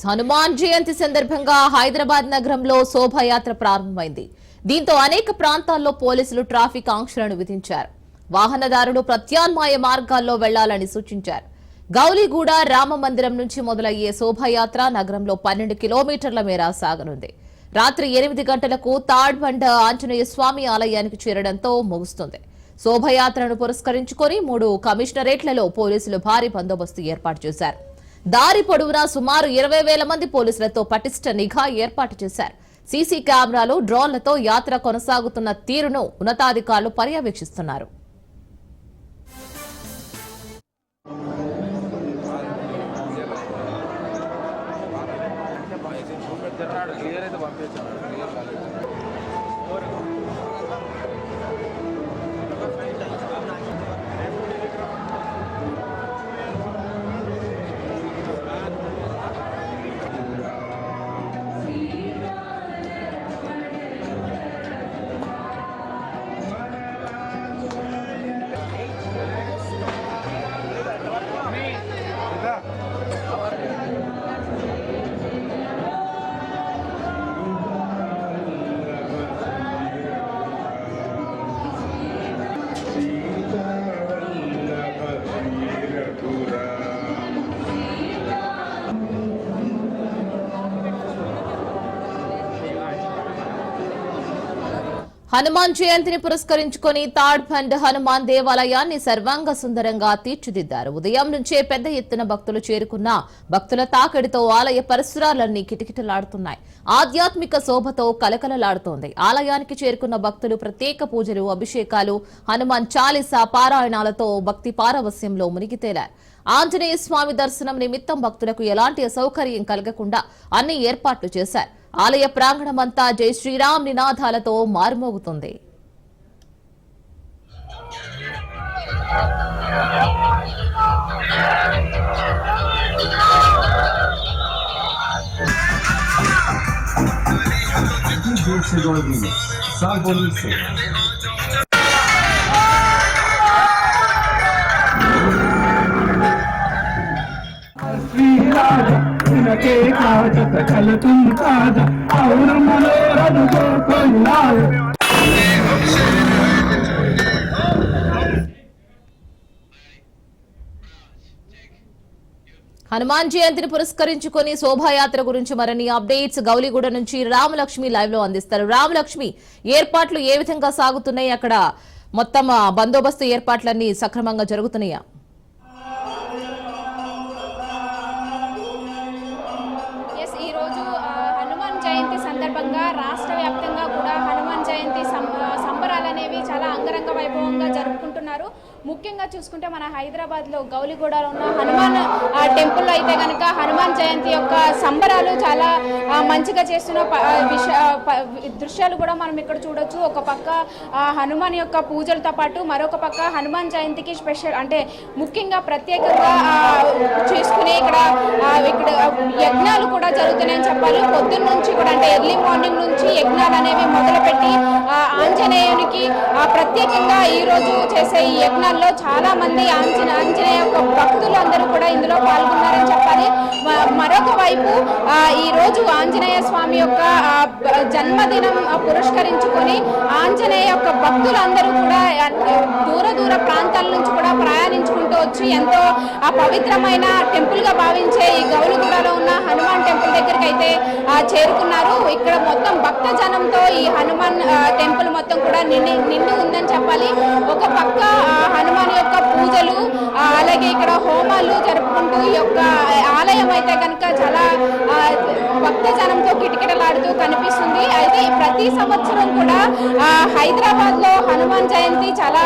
హనుమాన్ జయంతి సందర్భంగా హైదరాబాద్ నగరంలో శోభాయాత్ర ప్రారంభమైంది. దీంతో అనేక ప్రాంతాల్లో పోలీసులు ట్రాఫిక్ ఆంక్షలను విధించారు. వాహనదారులు ప్రత్యామ్నాయ మార్గాల్లో వెళ్లాలని సూచించారు. గౌలిగూడ రామ మందిరం నుంచి మొదలయ్యే శోభాయాత్ర నగరంలో 12 కిలోమీటర్ల మేర సాగనుంది. రాత్రి 8 గంటలకు తాడ్బండ్ ఆంజనేయ స్వామి ఆలయానికి చేరడంతో ముగుస్తుంది. శోభాయాత్రను పురస్కరించుకొని 3 కమిషనరేట్లలో పోలీసులు భారీ బందోబస్తు ఏర్పాటు చేశారు. దారి పొడవునా సుమారు 20,000 మంది పోలీసులతో పటిష్ట నిఘా ఏర్పాటు చేశారు. సీసీ కెమెరాలు, డ్రోన్లతో యాత్ర కొనసాగుతున్న తీరును ఉన్నతాధికారులు పర్యవేక్షిస్తున్నారు. హనుమాన్ జయంతిని పురస్కరించుకొని తాడ్బండ్ హనుమాన్ దేవాలయాన్ని సర్వాంగ సుందరంగా తీర్చిదిద్దారు. ఉదయం నుంచే పెద్ద ఎత్తున భక్తులు చేరుకున్న భక్తుల తాకిడితో ఆలయ పరిసరాలన్నీ కిటకిటలాడుతున్నాయి. ఆధ్యాత్మిక శోభతో కలకలలాడుతోంది. ఆలయానికి చేరుకున్న భక్తులు ప్రత్యేక పూజలు, అభిషేకాలు, హనుమాన్ చాలీసా పారాయణాలతో భక్తి పారవస్యంలో మునిగితేలారు. ఆంజనేయ స్వామి దర్శనం నిమిత్తం భక్తులకు ఎలాంటి అసౌకర్యం కలగకుండా అన్ని ఏర్పాట్లు చేశారు. ఆలయ ప్రాంగణమంతా జై శ్రీరామ్ నినాదాలతో మారుమోగుతుంది. హనుమాన్ జయంతిని పురస్కరించుకొని శోభాయాత్ర గురించి మరిన్ని అప్డేట్స్ గౌలిగూడ నుంచి రామలక్ష్మి లైవ్ లో అందిస్తారు. రామలక్ష్మి, ఏర్పాట్లు ఏ విధంగా సాగుతున్నాయి? అక్కడ మొత్తం బందోబస్తు ఏర్పాట్లన్నీ సక్రమంగా జరుగుతున్నాయా? సందర్భంగా రాష్ట్ర వ్యాప్తంగా కూడా హనుమాన్ జయంతి సంబరాలు అనేవి చాలా అంగరంగ వైభవంగా జరుపుకుంటున్నారు. ముఖ్యంగా చూసుకుంటే మన హైదరాబాద్లో గౌలిగూడలో ఉన్న హనుమాన్ టెంపుల్లో అయితే కనుక హనుమాన్ జయంతి యొక్క సంబరాలు చాలా మంచిగా చేస్తున్న దృశ్యాలు కూడా మనం ఇక్కడ చూడొచ్చు. ఒక పక్క హనుమాన్ యొక్క పూజలతో పాటు మరొక పక్క హనుమాన్ జయంతికి స్పెషల్ అంటే ముఖ్యంగా ప్రత్యేకంగా చేసుకునే ఇక్కడ యజ్ఞాలు కూడా జరుగుతున్నాయని చెప్పాలి. పొద్దున్న నుంచి కూడా అంటే ఎర్లీ మార్నింగ్ నుంచి యజ్ఞాలు అనేవి మొదలుపెట్టి ఆంజనేయునికి ప్రత్యేకంగా ఈరోజు చేసే ఈ యజ్ఞాల్లో చాలా మంది ఆంజనేయ యొక్క భక్తులు అందరూ కూడా ఇందులో పాల్గొన్నారని చెప్పాలి. మరొక వైపు ఈ రోజు ఆంజనేయ స్వామి యొక్క జన్మదినం పురస్కరించుకొని ఆంజనేయ యొక్క భక్తులందరూ కూడా దూర ప్రాంతాల నుంచి కూడా ప్రయాణించుకుంటూ వచ్చి ఎంతో పవిత్రమైన టెంపుల్ గా భావించే ఈ గౌలిగూడలో ఉన్న హనుమాన్ టెంపుల్ దగ్గరికి అయితే చేరుకున్నారు. ఇక్కడ మొత్తం భక్త జనంతో ఈ హనుమాన్ టెంపుల్ మొత్తం కూడా నిండి ఉందని చెప్పాలి. ఒక పక్క హనుమాన్ యొక్క పూజలు, అలాగే ఇక్కడ హోమాలు జరుపుకుంటూ ఈ యొక్క ఆలయం అయితే కనుక చాలా భక్త జనంతో కిటకిటలాడుతూ కనిపిస్తుంది. అయితే ప్రతి సంవత్సరం కూడా హైదరాబాద్ లో హనుమాన్ జయంతి చాలా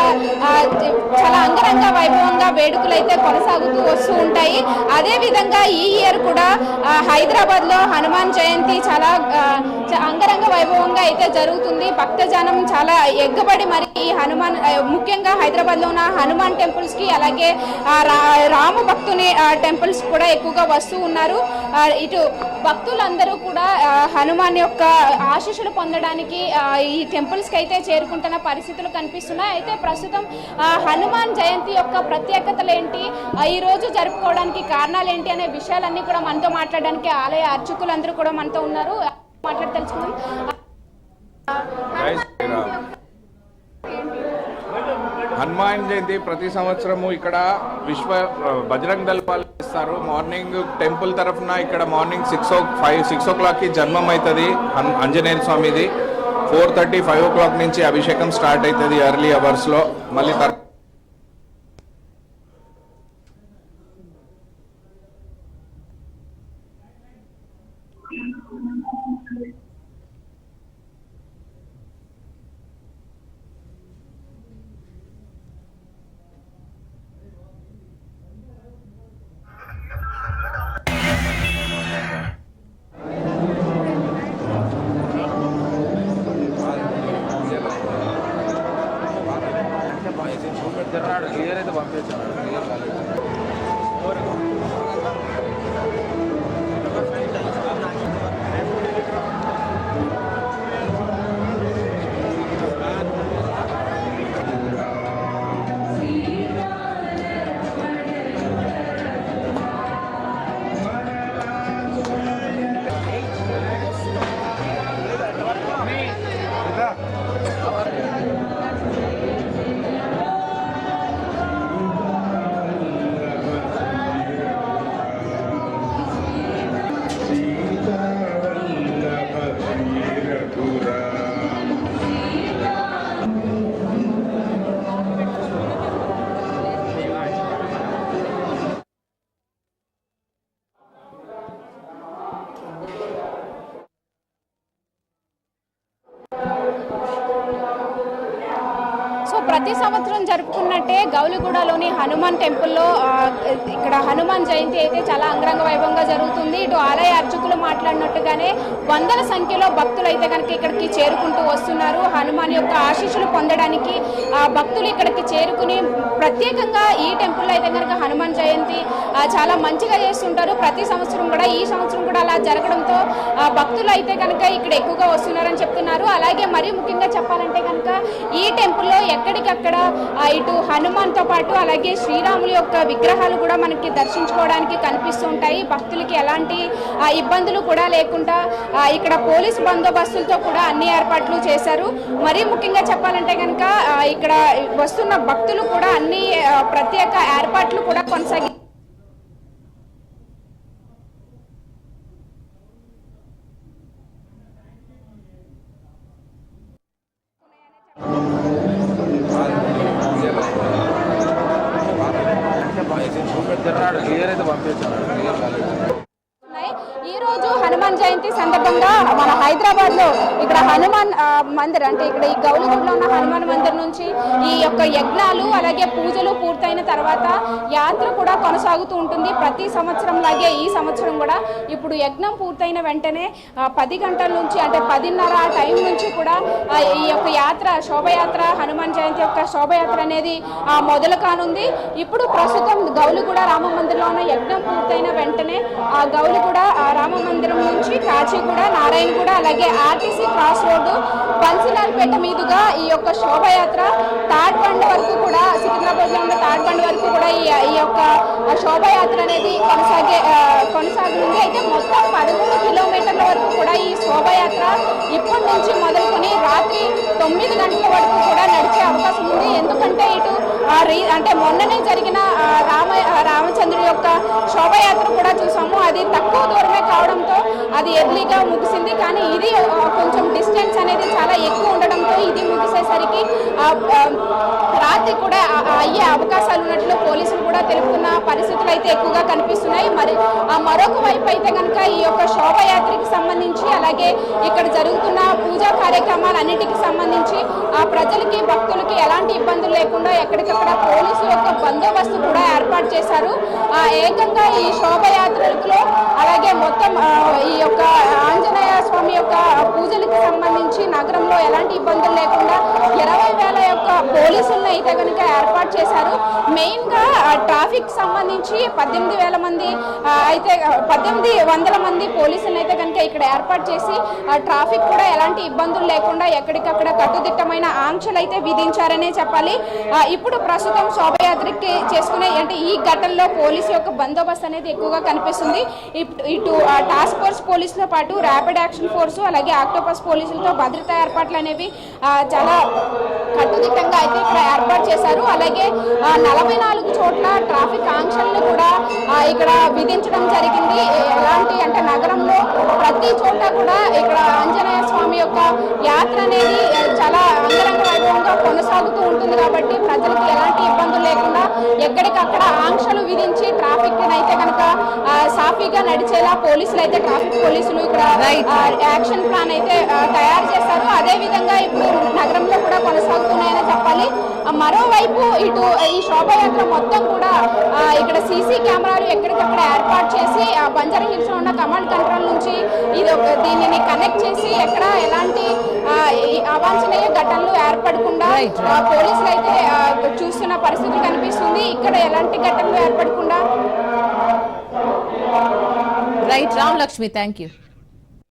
అంగరంగ వైభవంగా వేడుకలు అయితే కొనసాగుతూ వస్తూ ఉంటాయి. అదే విధంగా ఈ ఇయర్ కూడా హైదరాబాద్ లో హనుమాన్ జయంతి చాలా అంగరంగ వైభవంగా అయితే జరుగుతుంది. భక్తజనం చాలా ఎగ్గబడి మరి ఈ హనుమాన్ ముఖ్యంగా హైదరాబాద్ లో ఉన్న హనుమాన్ టెంపుల్స్ కి అలాగే రామ భక్తుని టెంపుల్స్ కూడా ఎక్కువగా వస్తూ ఉన్నారు. ఇటు భక్తులందరూ కూడా హనుమాన్ యొక్క ఆశీస్సులు పొందడానికి ఈ టెంపుల్స్ కి అయితే చేరుకుంటున్న పరిస్థితులు కనిపిస్తున్నాయి. అయితే ప్రస్తుతం హనుమాన్ జయంతి యొక్క ప్రత్యేకతలు ఏంటి, ఈ రోజు జరుపుకోవడానికి కారణాలు ఏంటి అనే విషయాలన్నీ కూడా మనతో మాట్లాడడానికి ఆలయ అర్చకులందరూ కూడా మనతో ఉన్నారు. మాట్లాడి తెలుసుకుందాం. హనుమాన్ జయంతి ప్రతి సంవత్సరము ఇక్కడ విశ్వ బజరంగ్ దళ్ వాళ్ళు ఇస్తారు. మార్నింగ్ టెంపుల్ తరఫున ఇక్కడ మార్నింగ్ 6 o'clockకి జన్మం అవుతుంది ఆంజనేయ స్వామిది. 4:30, 5 o'clock నుంచి అభిషేకం స్టార్ట్ అవుతుంది ఎర్లీ అవర్స్లో. మళ్ళీ ప్రతి సంవత్సరం జరుపుకున్నట్టే గౌలిగూడలోని హనుమాన్ టెంపుల్లో ఇక్కడ హనుమాన్ జయంతి అయితే చాలా అంగరంగ వైభవంగా జరుగుతుంది. ఇటు ఆలయ అర్చకులు మాట్లాడినట్టుగానే వందల సంఖ్యలో భక్తులు అయితే కనుక ఇక్కడికి చేరుకుంటూ వస్తున్నారు. హనుమాన్ యొక్క ఆశీస్సులు పొందడానికి భక్తులు ఇక్కడికి చేరుకుని ప్రత్యేకంగా ఈ టెంపుల్లో అయితే కనుక హనుమాన్ జయంతి చాలా మంచిగా చేస్తుంటారు. ప్రతి సంవత్సరం కూడా ఈ సంవత్సరం కూడా అలా జరగడంతో భక్తులు అయితే కనుక ఇక్కడ ఎక్కువగా వస్తున్నారని చెప్తున్నారు. అలాగే మరీ ముఖ్యంగా చెప్పాలంటే కనుక ఈ టెంపుల్లో ఎక్కడికక్కడ ఇటు హనుమాన్తో పాటు అలాగే శ్రీరాముల యొక్క విగ్రహాలు కూడా మనకి దర్శించుకోవడానికి కనిపిస్తూ ఉంటాయి. భక్తులకి ఎలాంటి ఇబ్బందులు కూడా లేకుండా ఇక్కడ పోలీసు బందోబస్తులతో కూడా అన్ని ఏర్పాట్లు చేశారు. మరీ ముఖ్యంగా చెప్పాలంటే కనుక ఇక్కడ వస్తున్న భక్తులు కూడా అన్ని ప్రత్యేక ఏర్పాట్లు కూడా కొనసాగి ఈ రోజు హనుమాన్ జయంతి సందర్భంగా మన హైదరాబాద్ లో ఇక్కడ హనుమాన్ మందిర్ అంటే ఇక్కడ ఈ గౌలిగూడలో ఉన్న హనుమాన్ మందిర్ నుంచి ఈ యొక్క యజ్ఞాలు అలాగే పూజలు పూర్తయిన తర్వాత యాత్ర కూడా కొనసాగుతూ ఉంటుంది. ప్రతి సంవత్సరం లాగే ఈ సంవత్సరం కూడా ఇప్పుడు యజ్ఞం పూర్తయిన వెంటనే 10 గంటల నుంచి అంటే 10:30 టైం నుంచి కూడా ఈ యొక్క యాత్ర శోభయాత్ర హనుమాన్ జయంతి యొక్క శోభయాత్ర అనేది మొదలు కానుంది. ఇప్పుడు ప్రస్తుతం గౌలిగూడ రామ మందిర్లో ఉన్న యజ్ఞం పూర్తయిన వెంటనే ఆ గౌలిగూడ రామ మందిరం నుంచి కాచిగూడ నారాయణగూడ అలాగే ఆర్టీసీ క్రాస్ రోడ్డు బన్సీలాల్పేట మీదుగా ఈ యొక్క శోభయాత్ర తాడ్బండ్ వరకు కూడా సికింద్రాబాద్ లో ఉన్న తాడ్బండ్ వరకు కూడా ఈ యొక్క శోభయాత్ర అనేది కొనసాగనుంది. అయితే మొత్తం 13 కిలోమీటర్ల వరకు కూడా ఈ శోభయాత్ర ఇప్పటి నుంచి మొదలుకొని రాత్రి 9 గంటల వరకు కూడా నడిచే అవకాశం ఉంది. ఎందుకంటే ఇటు అంటే మొన్ననే జరిగిన రామచంద్రుడి యొక్క శోభయాత్ర కూడా చూసాము. అది తక్కువ దూరమే కావడంతో అది ఎర్లీగా ముగిసింది. కానీ ఇది కొంచెం డిస్టెన్స్ అనేది చాలా ఎక్కువ ఉండడంతో ఇది ముగిసేసరికి రాత్రి కూడా అయ్యే అవకాశాలు ఉన్నట్లు పోలీసులు కూడా తెలుపుతున్న పరిస్థితులు అయితే ఎక్కువగా కనిపిస్తున్నాయి. మరి మరొక వైపు అయితే కనుక ఈ యొక్క శోభయాత్రకి సంబంధించి అలాగే ఇక్కడ జరుగుతున్న పూజా కార్యక్రమాలన్నిటికీ సంబంధించి ప్రజలకి భక్తులకి ఎలాంటి ఇబ్బందులు లేకుండా ఎక్కడికక్కడ పోలీసుల యొక్క బందోబస్తు కూడా ఏర్పాటు చేశారు. ఏకంగా ఈ శోభయాత్రలో అలాగే మొత్తం ఈ యొక్క ఆంజనేయ స్వామి యొక్క పూజలకు సంబంధించి నగరంలో ఎలాంటి ఎలాంటి ఇబ్బందులు లేకుండా 20,000 యొక్క పోలీసులను అయితే కనుక ఏర్పాటు చేశారు. మెయిన్ గా ట్రాఫిక్ సంబంధించి 18,000 మంది అయితే 1,800 మంది పోలీసులను అయితే కనుక ఇక్కడ ఏర్పాటు చేసి ట్రాఫిక్ కూడా ఎలాంటి ఇబ్బందులు లేకుండా ఎక్కడికక్కడ కట్టుదిట్టమైన ఆంక్షలు అయితే విధించారనే చెప్పాలి. ఇప్పుడు ప్రస్తుతం శోభయాత్రకి చేసుకునే అంటే ఈ ఘటనలో పోలీసు యొక్క బందోబస్తు అనేది ఎక్కువగా కనిపిస్తుంది. ఇటు టాస్క్ ఫోర్స్ పోలీసులతో పాటు ర్యాపిడ్ యాక్షన్ ఫోర్సు అలాగే ఆక్టోపస్ పోలీసులతో భద్రతా ఏర్పాట్లు అనేవి చాలా కట్టుదిట్టంగా అయితే ఇక్కడ ఏర్పాటు చేశారు. అలాగే 44 చోట్ల ట్రాఫిక్ ఆంక్షలను కూడా ఇక్కడ విధించడం జరిగింది. ఎలాంటి అంటే నగరంలో ప్రతి చోట కూడా ఇక్కడ ఆంజనేయ స్వామి యొక్క యాత్ర అనేది చాలా అంగరంగ వైభవంగా కొనసాగుతూ ఉంటుంది కాబట్టి ప్రజలకు ఎలాంటి ఇబ్బందులు లేకుండా ఎక్కడికక్కడ ఆంక్షలు విధించి ట్రాఫిక్ అయితే కనుక సాఫీగా నడిచేలా పోలీసులు అయితే ట్రాఫిక్ పోలీసులు ఇక్కడ యాక్షన్ ప్లాన్ అయితే తయారు చేస్తారు. అదే విధంగా ఇప్పుడు నగరంలో కూడా కొనసాగుతున్నాయని చెప్పాలి. మరోవైపు ఇటు ఈ శోభయాత్ర మొత్తం కూడా ఇక్కడ సీసీ కెమెరాలు ఎక్కడికక్కడ ఏర్పాటు చేసి బంజారా హిల్స్ లో ఉన్న కమాండ్ కంట్రోల్ నుంచి దీనిని కనెక్ట్ చేసి ఎక్కడ ఎలాంటి అవాంఛనీయ ఘటనలు ఏర్పడకుండా పోలీసులు అయితే చూస్తున్న పరిస్థితి కనిపిస్తుంది. ఇక్కడ ఎలాంటి ఘటనలు ఏర్పడకుండా రైట్ రామలక్ష్మి, థ్యాంక్ యూ.